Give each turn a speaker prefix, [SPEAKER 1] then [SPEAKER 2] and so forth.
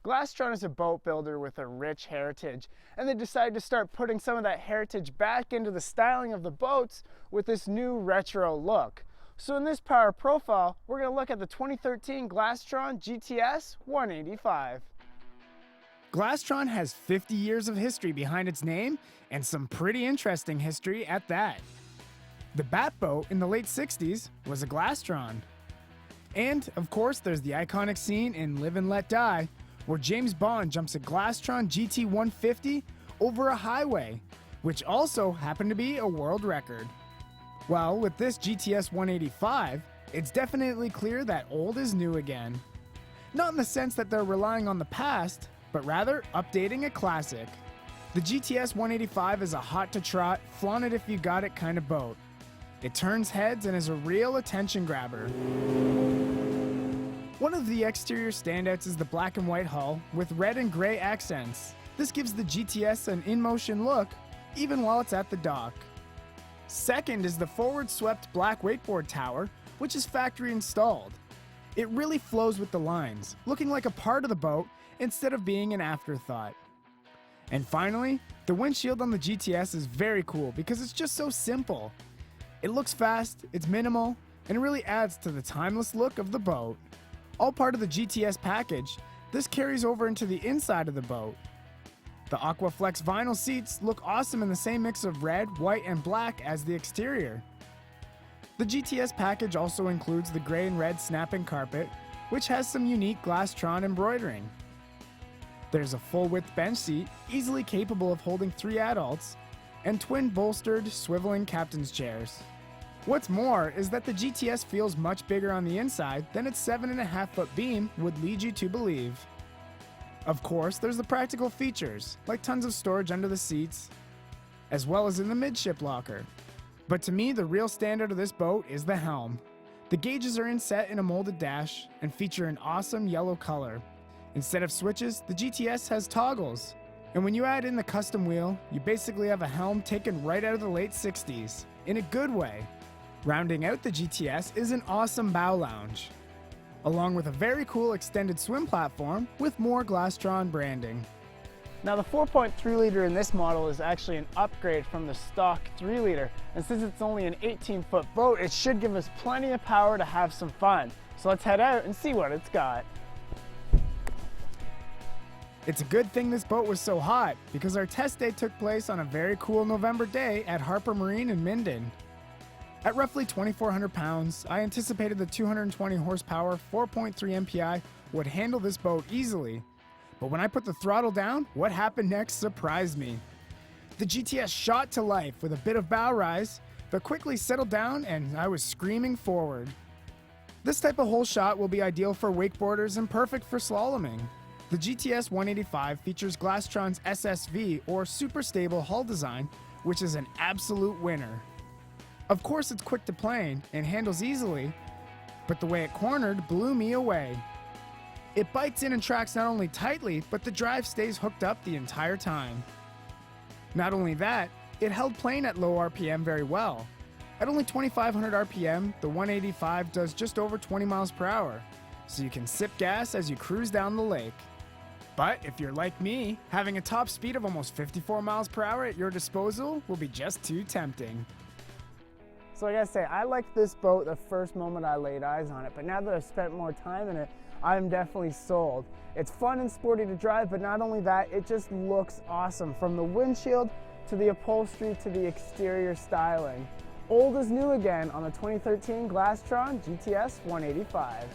[SPEAKER 1] Glastron is a boat builder with a rich heritage, and they decided to start putting some of that heritage back into the styling of the boats with this new retro look. So in this power profile, we're going to look at the 2013 Glastron GTS185. Glastron has 50 years of history behind its name, and some pretty interesting history at that. The Bat boat in the late 60s was a Glastron. And, of course, there's the iconic scene in Live and Let Die, where James Bond jumps a Glastron GT150 over a highway, which also happened to be a world record. Well, with this GTS 185, it's definitely clear that old is new again. Not in the sense that they're relying on the past, but rather updating a classic. The GTS 185 is a hot-to-trot, flaunt it if you got it kind of boat. It turns heads and is a real attention grabber. One of the exterior standouts is the black and white hull with red and gray accents. This gives the GTS an in-motion look, even while it's at the dock. Second is the forward-swept black wakeboard tower, which is factory installed. It really flows with the lines, looking like a part of the boat instead of being an afterthought. And finally, the windshield on the GTS is very cool because it's just so simple. It looks fast, it's minimal, and it really adds to the timeless look of the boat. All part of the GTS package, this carries over into the inside of the boat. The Aquaflex vinyl seats look awesome in the same mix of red, white, and black as the exterior. The GTS package also includes the gray and red snapping carpet, which has some unique Glastron embroidering. There's a full-width bench seat, easily capable of holding 3 adults, and twin-bolstered, swiveling captain's chairs. What's more is that the GTS feels much bigger on the inside than its 7.5-foot beam would lead you to believe. Of course, there's the practical features, like tons of storage under the seats, as well as in the midship locker. But to me, the real standard of this boat is the helm. The gauges are inset in a molded dash and feature an awesome yellow color. Instead of switches, the GTS has toggles. And when you add in the custom wheel, you basically have a helm taken right out of the late 60s, in a good way. Rounding out the GTS is an awesome bow lounge, along with a very cool extended swim platform with more Glastron branding. Now the 4.3 liter in this model is actually an upgrade from the stock 3 liter, and since it's only an 18-foot boat, it should give us plenty of power to have some fun. So let's head out and see what it's got. It's a good thing this boat was so hot, because our test day took place on a very cool November day at Harper Marine in Minden. At roughly 2,400 pounds, I anticipated the 220 horsepower 4.3 MPI would handle this boat easily. But when I put the throttle down, what happened next surprised me. The GTS shot to life with a bit of bow rise, but quickly settled down and I was screaming forward. This type of hole shot will be ideal for wakeboarders and perfect for slaloming. The GTS 185 features Glastron's SSV or super stable hull design, which is an absolute winner. Of course it's quick to plane and handles easily, but the way it cornered blew me away. It bites in and tracks not only tightly, but the drive stays hooked up the entire time. Not only that, it held plane at low RPM very well. At only 2,500 RPM, the 185 does just over 20 miles per hour, so you can sip gas as you cruise down the lake. But if you're like me, having a top speed of almost 54 miles per hour at your disposal will be just too tempting. So like I say, I liked this boat the first moment I laid eyes on it, but now that I've spent more time in it, I'm definitely sold. It's fun and sporty to drive, but not only that, it just looks awesome, from the windshield to the upholstery to the exterior styling. Old is new again on the 2013 Glastron GTS 185.